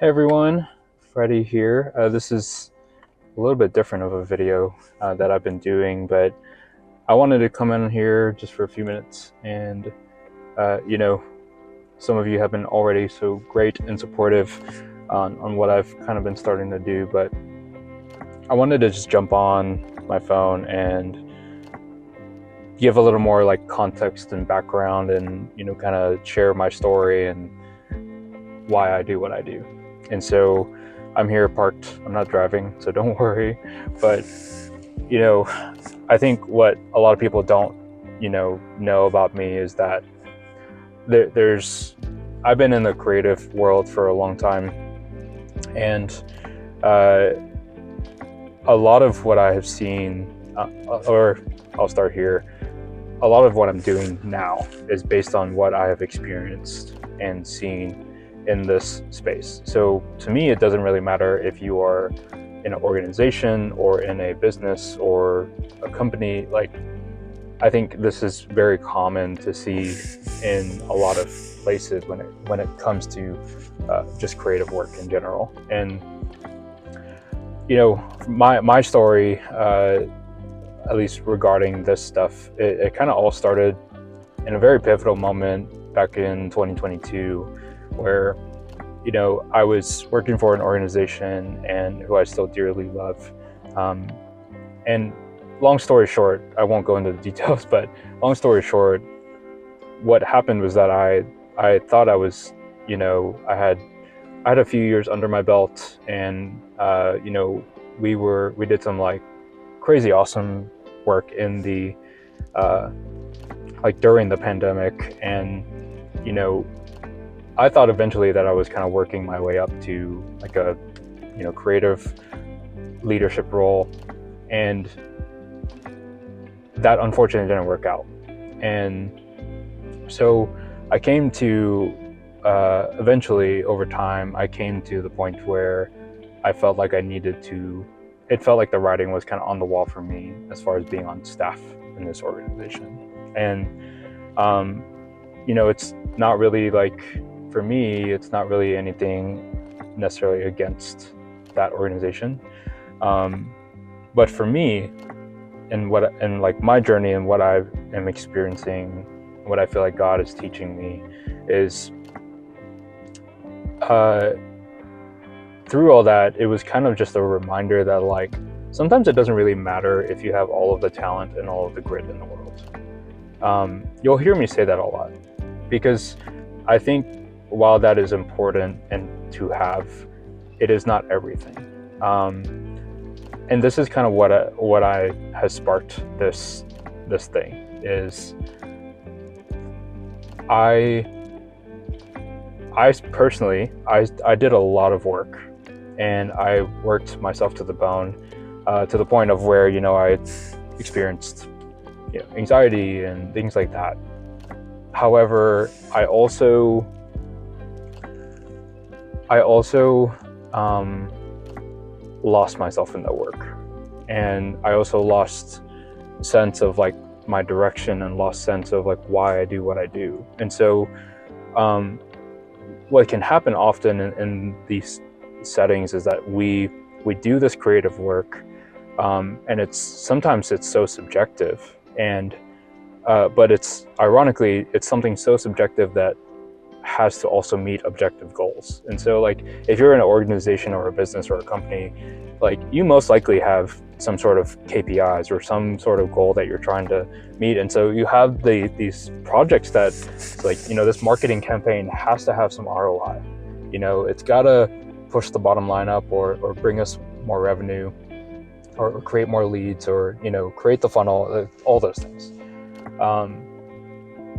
Hey everyone, Freddie here. This is a little bit different of a video that I've been doing, but I wanted to come in here just for a few minutes. And, you know, some of you have been already so great and supportive on what I've kind of been starting to do, but I wanted to just jump on my phone and give a little more like context and background and, kind of share my story and why I do what I do. And so I'm here parked. I'm not driving, so don't worry. But, I think what a lot of people don't, know about me is that I've been in the creative world for a long time. And a lot of what I have seen, or I'll start here, a lot of what I'm doing now is based on what I have experienced and seen in this space. So to me, it doesn't really matter if you are in an organization or in a business or a company. Like, I think this is very common to see in a lot of places when it comes to just creative work in general. And my story, at least regarding this stuff, it kind of all started in a very pivotal moment back in 2022, where I was working for an organization and who I still dearly love. And long story short, I won't go into the details, but long story short, what happened was that I thought I was, I had a few years under my belt, and we did some like crazy awesome work in the like during the pandemic. And I thought eventually that I was kind of working my way up to like a creative leadership role, and that unfortunately didn't work out. And so I came to eventually, over time, I came to the point where I felt like it felt like the writing was kind of on the wall for me as far as being on staff in this organization. And it's not really like, for me, it's not really anything necessarily against that organization. But for me, and like my journey and what I am experiencing, what I feel like God is teaching me is through all that, it was kind of just a reminder that like sometimes it doesn't really matter if you have all of the talent and all of the grit in the world. You'll hear me say that a lot, because I think while that is important and to have, it is not everything. And this is kind of what I has sparked this thing is I personally I did a lot of work, and I worked myself to the bone, to the point of where I experienced anxiety and things like that. However, I also lost myself in that work, and I also lost sense of like my direction and lost sense of like why I do what I do. And so what can happen often in these settings is that we do this creative work, and sometimes it's so subjective, and but it's ironically it's something so subjective that has to also meet objective goals. And so like if you're in an organization or a business or a company, like you most likely have some sort of KPIs or some sort of goal that you're trying to meet. And so you have these projects that like, this marketing campaign has to have some ROI. It's got to push the bottom line up, or bring us more revenue, or create more leads, or create the funnel, all those things.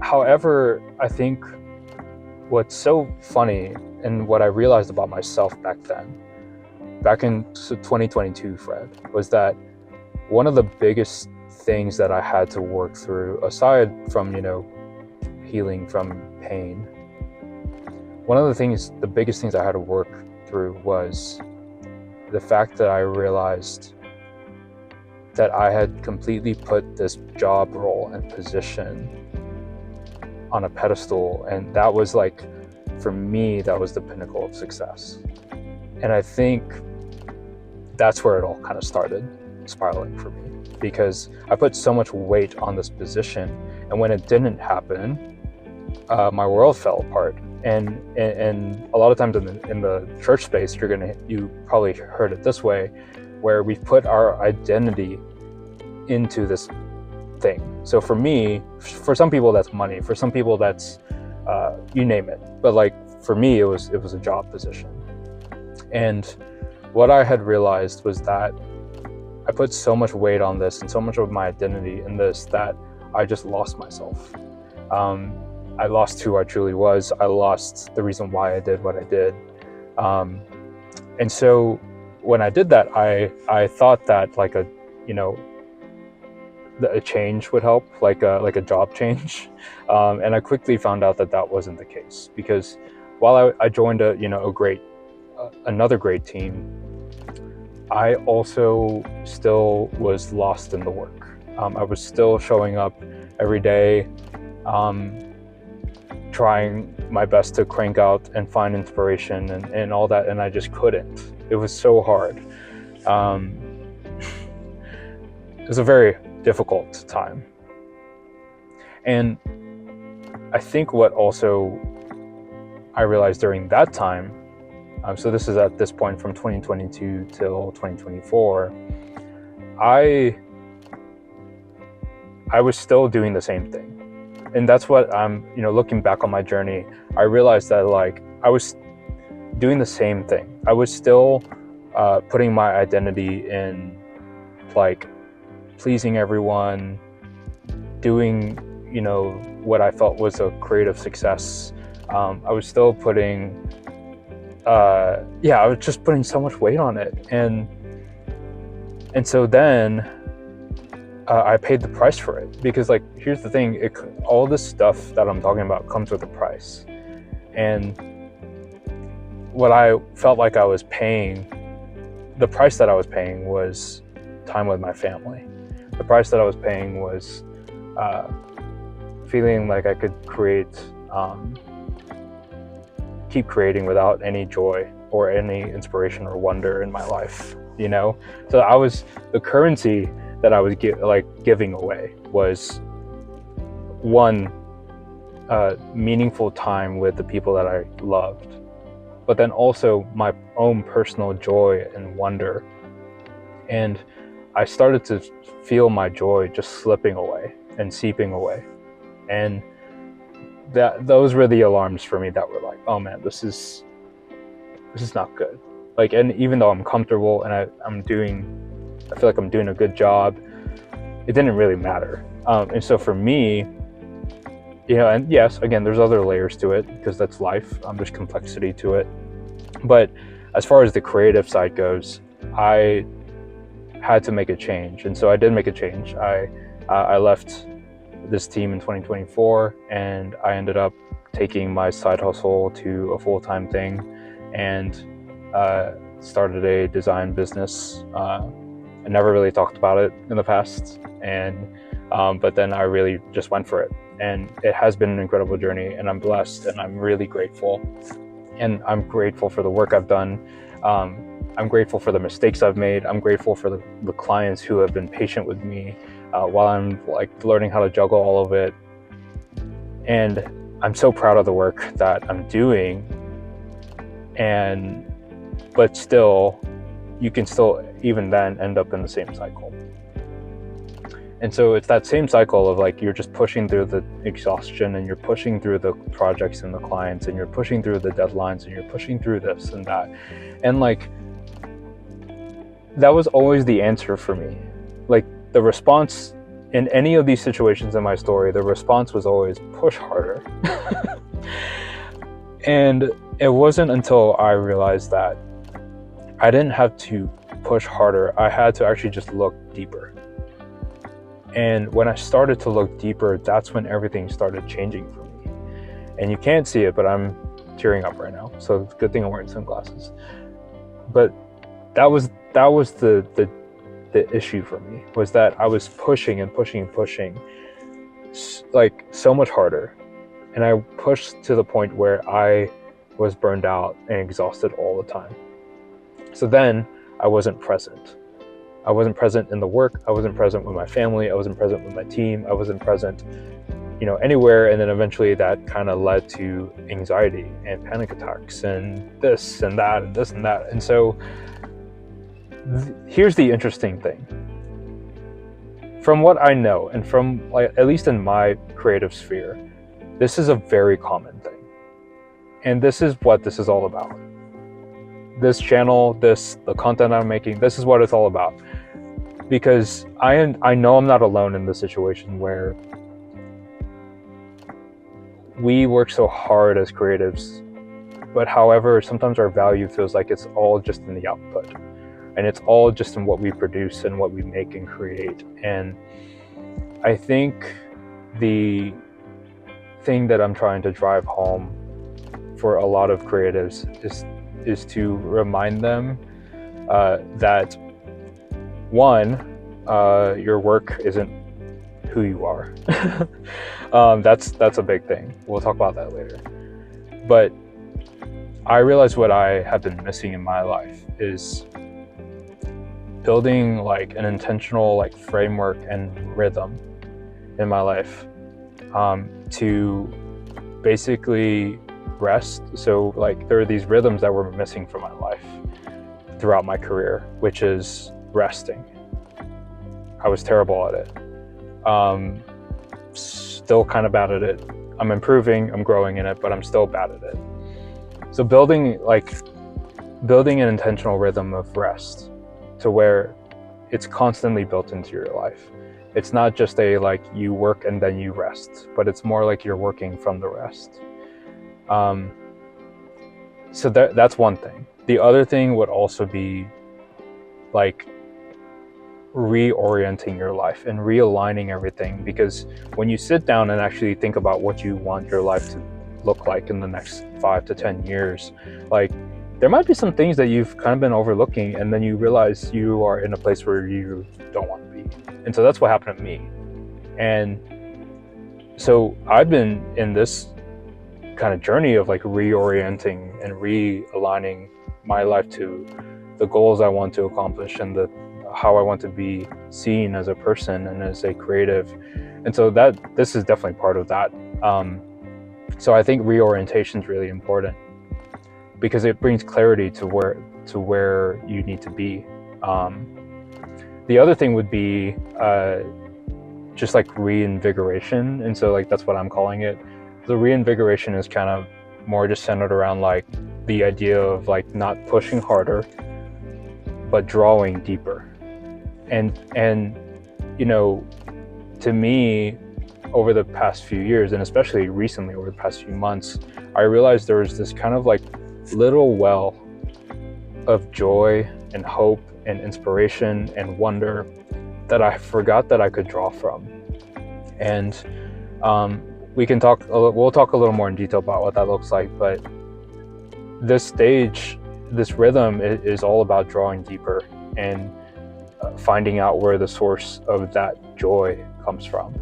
However, I think what's so funny, and what I realized about myself back in 2022, Fred, was that one of the biggest things that I had to work through, aside from, healing from pain, one of the biggest things I had to work through was the fact that I realized that I had completely put this job role and position on a pedestal, and that was like, for me, that was the pinnacle of success. And I think that's where it all kind of started spiraling for me, because I put so much weight on this position, and when it didn't happen, my world fell apart. And a lot of times in the church space, you probably heard it this way, where we've put our identity into this thing. So for me, for some people that's money, for some people that's you name it, but like for me, it was a job position. And what I had realized was that I put so much weight on this and so much of my identity in this that I just lost myself. I lost who I truly was. I lost the reason why I did what I did. And so when I did that, I thought that like a change would help, like a job change. And I quickly found out that wasn't the case, because while I joined another great team, I also still was lost in the work. I was still showing up every day, trying my best to crank out and find inspiration and all that, and I just couldn't. It was so hard. It was a very difficult time. And I think what also I realized during that time, so this is at this point from 2022 till 2024, I was still doing the same thing. And that's what I'm, looking back on my journey, I realized that like I was doing the same thing. I was still putting my identity in like pleasing everyone, doing, what I felt was a creative success. I was still putting, I was just putting so much weight on it. And so then I paid the price for it, because like, here's the thing, all this stuff that I'm talking about comes with a price. And what I felt like I was paying, the price that I was paying was time with my family. The price that I was paying was feeling like I could keep creating without any joy or any inspiration or wonder in my life, So the currency that I was giving away was one, meaningful time with the people that I loved, but then also my own personal joy and wonder. And I started to feel my joy just slipping away and seeping away. And those were the alarms for me that were like, oh man, this is not good. Like, and even though I'm comfortable and I feel like I'm doing a good job, it didn't really matter. And so for me, and yes, again, there's other layers to it, because that's life. There's complexity to it. But as far as the creative side goes, I had to make a change. And so I did make a change. I left this team in 2024, and I ended up taking my side hustle to a full-time thing, and started a design business. I never really talked about it in the past, and but then I really just went for it. And it has been an incredible journey, and I'm blessed, and I'm really grateful. And I'm grateful for the work I've done. I'm grateful for the mistakes I've made. I'm grateful for the clients who have been patient with me while I'm like learning how to juggle all of it. And I'm so proud of the work that I'm doing. But still, you can still even then end up in the same cycle. And so it's that same cycle of like, you're just pushing through the exhaustion, and you're pushing through the projects and the clients, and you're pushing through the deadlines, and you're pushing through this and that. And like, that was always the answer for me. Like, the response in any of these situations in my story, the response was always push harder. And it wasn't until I realized that I didn't have to push harder. I had to actually just look deeper. And when I started to look deeper, that's when everything started changing for me. And you can't see it, but I'm tearing up right now. So it's a good thing I'm wearing sunglasses. But that was the issue for me, was that I was pushing and pushing and pushing, like so much harder. And I pushed to the point where I was burned out and exhausted all the time. So then I wasn't present. I wasn't present in the work. I wasn't present with my family. I wasn't present with my team. I wasn't present, anywhere. And then eventually that kind of led to anxiety and panic attacks and this and that and this and that. And so here's the interesting thing. From what I know, and from at least in my creative sphere, this is a very common thing. And this is what this is all about. This channel, the content I'm making, this is what it's all about. Because I know I'm not alone in this situation where we work so hard as creatives, but however, sometimes our value feels like it's all just in the output. And it's all just in what we produce and what we make and create. And I think the thing that I'm trying to drive home for a lot of creatives is to remind them that one, your work isn't who you are. That's a big thing. We'll talk about that later. But I realize what I have been missing in my life is building an intentional framework and rhythm in my life to basically rest. So there are these rhythms that were missing from my life throughout my career, which is resting. I was terrible at it. Still kind of bad at it. I'm improving, I'm growing in it, but I'm still bad at it. So building an intentional rhythm of rest to where it's constantly built into your life. It's not just you work and then you rest, but it's more like you're working from the rest. So that's one thing. The other thing would also be reorienting your life and realigning everything, because when you sit down and actually think about what you want your life to look like in the next 5 to 10 years, there might be some things that you've kind of been overlooking, and then you realize you are in a place where you don't want to be. And so that's what happened to me. And so I've been in this kind of journey of reorienting and realigning my life to the goals I want to accomplish and how I want to be seen as a person and as a creative. And so this is definitely part of that. So I think reorientation is really important because it brings clarity to where you need to be. The other thing would be just reinvigoration. And so that's what I'm calling it. The reinvigoration is kind of more just centered around the idea of not pushing harder, but drawing deeper. And to me, over the past few years, and especially recently over the past few months, I realized there was this kind of little well of joy and hope and inspiration and wonder that I forgot that I could draw from. And we'll talk a little more in detail about what that looks like, but this rhythm is all about drawing deeper and finding out where the source of that joy comes from.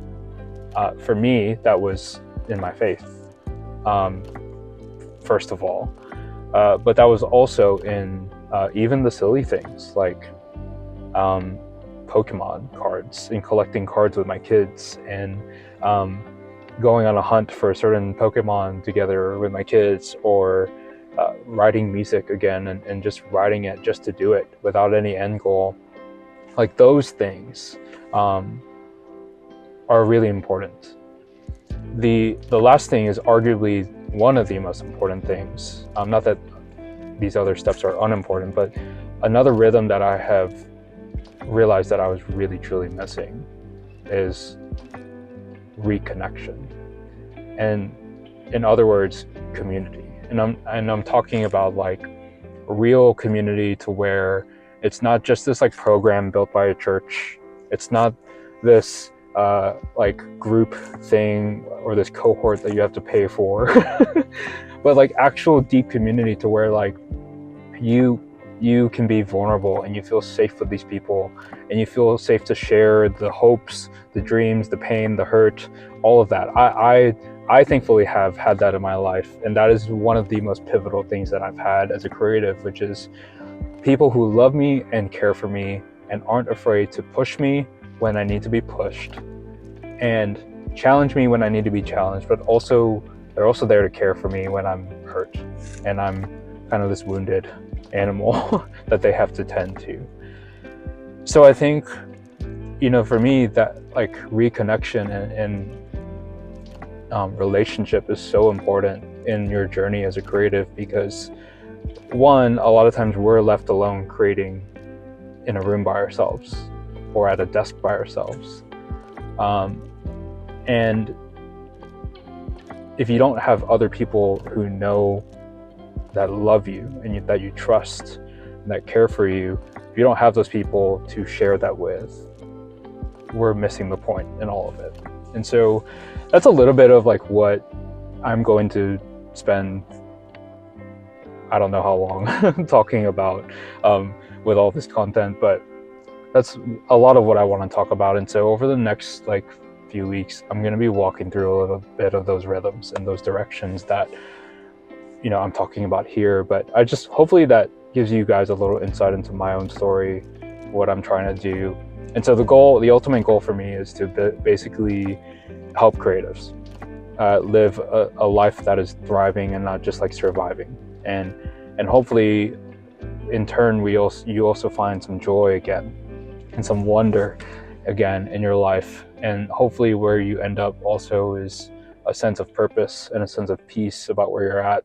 For me, that was in my faith, first of all, but that was also in even the silly things Pokemon cards and collecting cards with my kids, and going on a hunt for a certain Pokemon together with my kids, or writing music again and just writing it just to do it without any end goal. Those things are really important. The last thing is arguably one of the most important things. Not that these other steps are unimportant, but another rhythm that I have realized that I was really truly missing is reconnection. And in other words, community. And I'm talking about real community, to where it's not just this program built by a church. It's not this group thing or this cohort that you have to pay for, but actual deep community, to where you can be vulnerable and you feel safe with these people, and you feel safe to share the hopes, the dreams, the pain, the hurt, all of that. I thankfully have had that in my life, and that is one of the most pivotal things that I've had as a creative, which is people who love me and care for me and aren't afraid to push me when I need to be pushed and challenge me when I need to be challenged, but also they're also there to care for me when I'm hurt and I'm kind of this wounded animal that they have to tend to. So I think, for me, that like reconnection and relationship is so important in your journey as a creative, because one, a lot of times we're left alone creating in a room by ourselves or at a desk by ourselves. And if you don't have other people who know, that love you and that you trust and that care for you, if you don't have those people to share that with, we're missing the point in all of it. And so that's a little bit of like what I'm going to spend, I don't know how long, talking about with all this content, but that's a lot of what I want to talk about. And so over the next few weeks, I'm going to be walking through a little bit of those rhythms and those directions that I'm talking about here. But I just, hopefully that gives you guys a little insight into my own story, what I'm trying to do. And so the ultimate goal for me is to basically help creatives live a life that is thriving and not just surviving. And hopefully in turn, you also find some joy again and some wonder again in your life. And hopefully where you end up also is a sense of purpose and a sense of peace about where you're at.